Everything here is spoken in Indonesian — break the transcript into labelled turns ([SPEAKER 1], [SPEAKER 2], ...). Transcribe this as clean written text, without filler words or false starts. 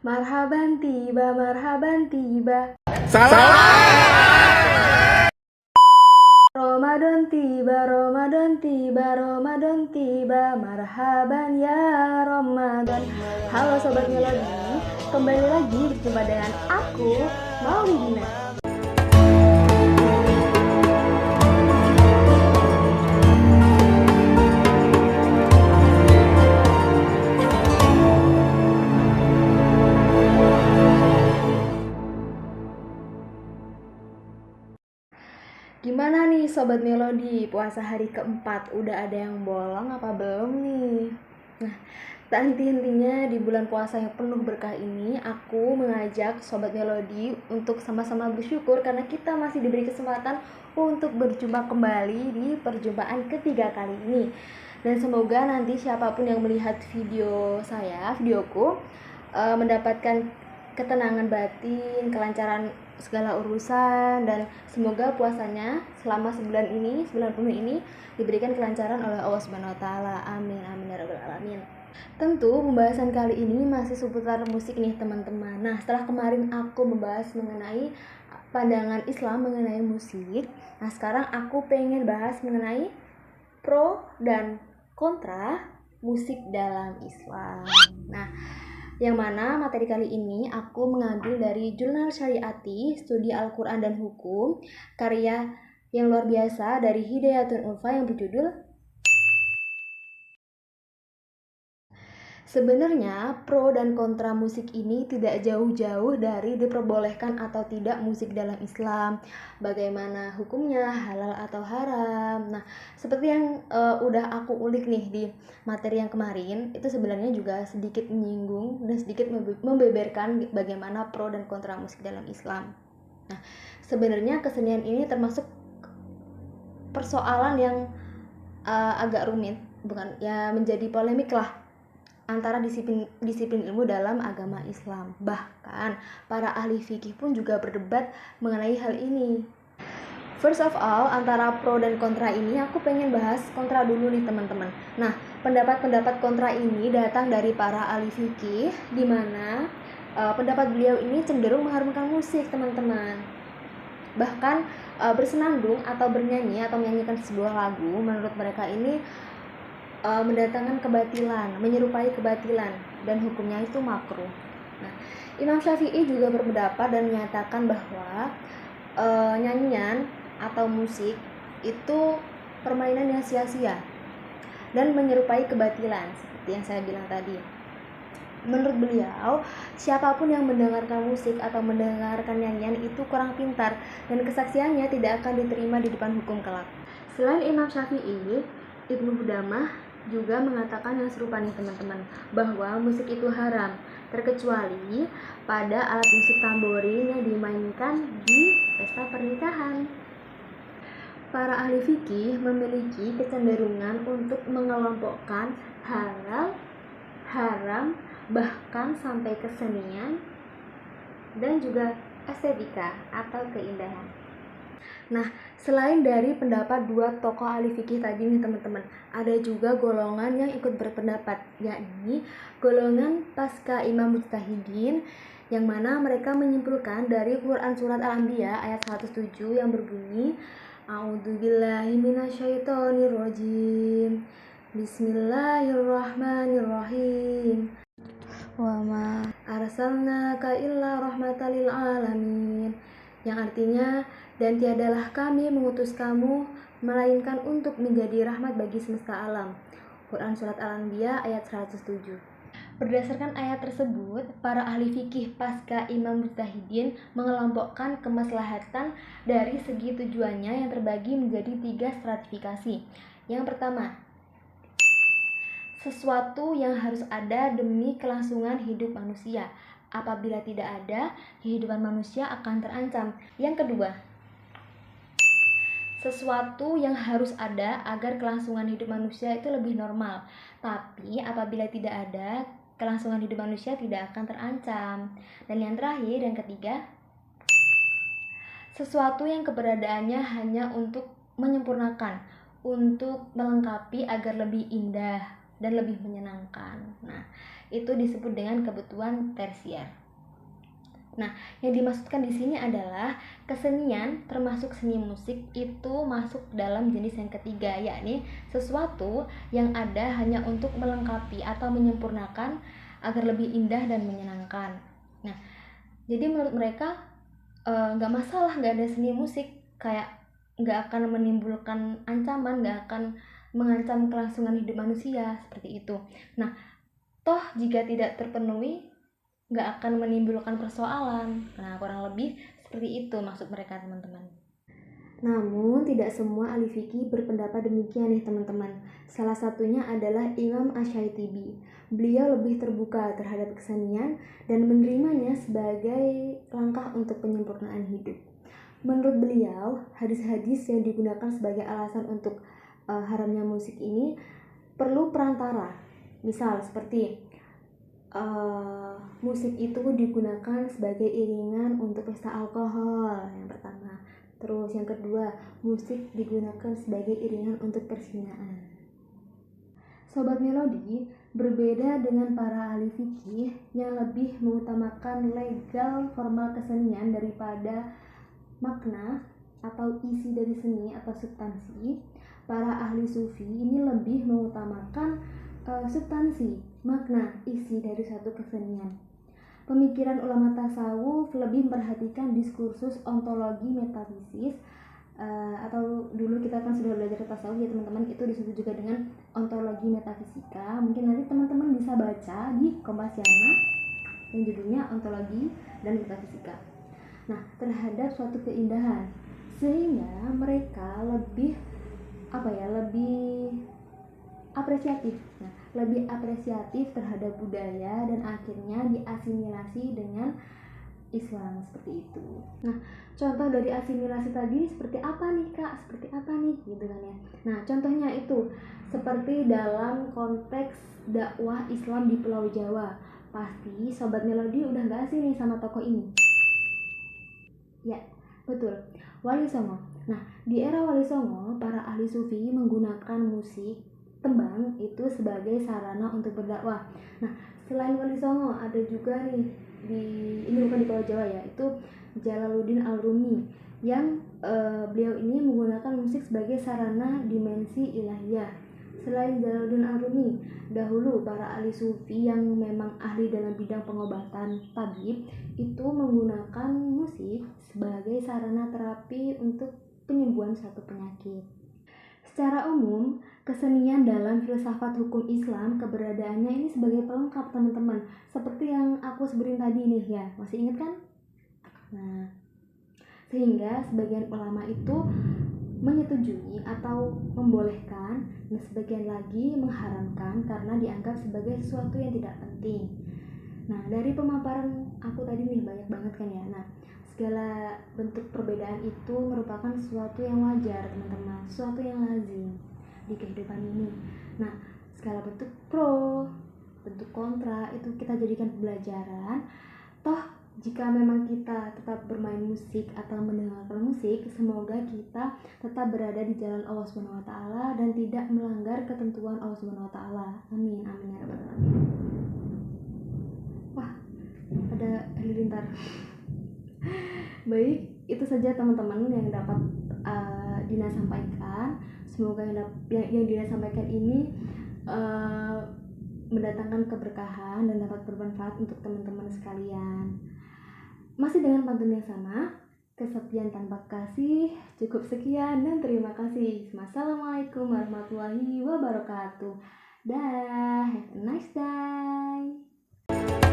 [SPEAKER 1] Marhaban tiba, marhaban tiba.
[SPEAKER 2] Salah.
[SPEAKER 1] Ramadan tiba, Ramadan tiba, Ramadan tiba. Marhaban ya Ramadan. Halo Sobat Melodi, kembali lagi berjumpa dengan aku, Maulidina. Gimana nih Sobat Melodi, puasa hari keempat udah ada yang bolong apa belum nih? Nah, tak henti-hentinya di bulan puasa yang penuh berkah ini, aku mengajak Sobat Melodi untuk sama-sama bersyukur karena kita masih diberi kesempatan untuk berjumpa kembali di perjumpaan ketiga kali ini. Dan semoga nanti siapapun yang melihat videoku, mendapatkan ketenangan batin, kelancaran segala urusan, dan semoga puasanya selama sebulan penuh ini diberikan kelancaran oleh Allah Subhanahu wa taala. Amin amin ya rabbal alamin. Tentu pembahasan kali ini masih seputar musik nih teman-teman. Nah, setelah kemarin aku membahas mengenai pandangan Islam mengenai musik, nah sekarang aku pengen bahas mengenai pro dan kontra musik dalam Islam. Nah, yang mana materi kali ini aku mengambil dari Jurnal Syariati, Studi Al-Quran dan Hukum, karya yang luar biasa dari Hidayatun Ulfa yang berjudul Sebenarnya pro dan kontra musik ini tidak jauh-jauh dari diperbolehkan atau tidak musik dalam Islam. Bagaimana hukumnya, halal atau haram. Nah, seperti yang udah aku ulik nih di materi yang kemarin, itu sebenarnya juga sedikit menyinggung dan sedikit membeberkan bagaimana pro dan kontra musik dalam Islam. Nah, sebenarnya kesenian ini termasuk persoalan yang agak rumit, bukan ya, menjadi polemik lah antara disiplin ilmu dalam agama Islam. Bahkan para ahli fikih pun juga berdebat mengenai hal ini. First of all, antara pro dan kontra ini aku pengen bahas kontra dulu nih teman-teman. Nah, pendapat-pendapat kontra ini datang dari para ahli fikih, di mana pendapat beliau ini cenderung mengharumkan musik teman-teman. Bahkan bersenandung atau bernyanyi atau menyanyikan sebuah lagu menurut mereka ini mendatangkan kebatilan, menyerupai kebatilan, dan hukumnya itu makruh. Nah, Imam Syafi'i juga berpendapat dan menyatakan bahwa nyanyian atau musik itu permainan yang sia-sia dan menyerupai kebatilan, seperti yang saya bilang tadi. Menurut beliau, siapapun yang mendengarkan musik atau mendengarkan nyanyian itu kurang pintar dan kesaksiannya tidak akan diterima di depan hukum kelak. Selain Imam Syafi'i, Ibnu Qudamah juga mengatakan yang serupa nih teman-teman, bahwa musik itu haram terkecuali pada alat musik tamborin yang dimainkan di pesta pernikahan. Para ahli fikih memiliki kecenderungan untuk mengelompokkan halal, haram, bahkan sampai kesenian dan juga estetika atau keindahan. Nah, selain dari pendapat dua tokoh ahli fikih tadi nih teman-teman, ada juga golongan yang ikut berpendapat, yakni golongan pasca Imam Mujtahidin, yang mana mereka menyimpulkan dari Quran Surat Al-Anbiya ayat 107 yang berbunyi A'udzubillahi minasyaitonirrajim, Bismillahirrahmanirrahim, wa ma arsalnaka illa rahmatan lil alamin, yang artinya, dan tiadalah kami mengutus kamu melainkan untuk menjadi rahmat bagi semesta alam. Quran Surat Al-Anbiya ayat 107. Berdasarkan ayat tersebut, para ahli fikih pasca Imam Mujtahidin mengelompokkan kemaslahatan dari segi tujuannya yang terbagi menjadi 3 stratifikasi. Yang pertama, sesuatu yang harus ada demi kelangsungan hidup manusia. Apabila tidak ada, kehidupan manusia akan terancam. Yang kedua, sesuatu yang harus ada agar kelangsungan hidup manusia itu lebih normal. Tapi apabila tidak ada, kelangsungan hidup manusia tidak akan terancam. Dan yang terakhir, yang ketiga, sesuatu yang keberadaannya hanya untuk menyempurnakan, untuk melengkapi agar lebih indah dan lebih menyenangkan. Nah, itu disebut dengan kebutuhan tersier. Nah, yang dimaksudkan di sini adalah kesenian termasuk seni musik itu masuk dalam jenis yang ketiga, yakni sesuatu yang ada hanya untuk melengkapi atau menyempurnakan agar lebih indah dan menyenangkan. Nah, jadi menurut mereka nggak masalah nggak ada seni musik, kayak nggak akan menimbulkan ancaman, nggak akan mengancam kelangsungan hidup manusia seperti itu. Nah, toh jika tidak terpenuhi nggak akan menimbulkan persoalan. Nah, kurang lebih seperti itu maksud mereka, teman-teman. Namun tidak semua ahli fikih berpendapat demikian nih, teman-teman. Salah satunya adalah Imam Asy-Syaitibi. Beliau lebih terbuka terhadap kesenian dan menerimanya sebagai langkah untuk penyempurnaan hidup. Menurut beliau, hadis-hadis yang digunakan sebagai alasan untuk haramnya musik ini perlu perantara. Misal seperti musik itu digunakan sebagai iringan untuk pesta alkohol, yang pertama. Terus yang kedua, musik digunakan sebagai iringan untuk perzinaan. Sobat Melodi, berbeda dengan para ahli fikih yang lebih mengutamakan legal formal kesenian daripada makna atau isi dari seni atau substansi, para ahli sufi ini lebih mengutamakan substansi, makna, isi dari suatu kesenian. Pemikiran ulama tasawuf lebih memperhatikan diskursus ontologi metafisis, atau dulu kita kan sudah belajar tasawuf ya teman-teman, itu disebut juga dengan ontologi metafisika. Mungkin nanti teman-teman bisa baca di Kompasiana yang judulnya ontologi dan metafisika. Nah, terhadap suatu keindahan, sehingga mereka lebih apresiatif. Nah, lebih apresiatif terhadap budaya dan akhirnya diasimilasi dengan Islam seperti itu. Nah, contoh dari asimilasi tadi seperti apa nih Kak? Seperti apa nih gitu kan ya. Nah, contohnya itu seperti dalam konteks dakwah Islam di Pulau Jawa. Pasti Sobat Melodi udah gak asing nih sama tokoh ini. Ya, betul. Wali Songo. Nah, di era Wali Songo, para ahli sufi menggunakan musik tembang itu sebagai sarana untuk berdakwah. Nah, selain Wali Songo ada juga nih ini bukan di Pulau Jawa ya, itu Jalaluddin Al-Rumi yang beliau ini menggunakan musik sebagai sarana dimensi ilahiyah. Selain Jalaluddin Al-Rumi, dahulu para ahli sufi yang memang ahli dalam bidang pengobatan tabib itu menggunakan musik sebagai sarana terapi untuk penyembuhan suatu penyakit. Secara umum, kesenian dalam filsafat hukum Islam keberadaannya ini sebagai pelengkap, teman-teman. Seperti yang aku sebutin tadi nih ya, masih ingat kan? Nah, sehingga sebagian ulama itu menyetujui atau membolehkan, dan sebagian lagi mengharamkan karena dianggap sebagai sesuatu yang tidak penting. Nah, dari pemaparan aku tadi nih banyak banget kan ya. Nah, segala bentuk perbedaan itu merupakan sesuatu yang wajar, teman-teman, sesuatu yang lazim di kehidupan ini. Nah, segala bentuk pro, bentuk kontra itu kita jadikan pembelajaran. Toh jika memang kita tetap bermain musik atau mendengarkan musik, semoga kita tetap berada di jalan Allah Subhanahu wa taala dan tidak melanggar ketentuan Allah Subhanahu wa taala. Amin, amin ya rabbal alamin. Wah, ada halilintar. Baik, itu saja teman-teman yang dapat Dina sampaikan. Semoga yang Dina sampaikan ini mendatangkan keberkahan dan dapat bermanfaat untuk teman-teman sekalian. Masih dengan pantun yang sama, kesepian tanpa kasih. Cukup sekian dan terima kasih. Wassalamualaikum warahmatullahi wabarakatuh. Dah, have a nice day.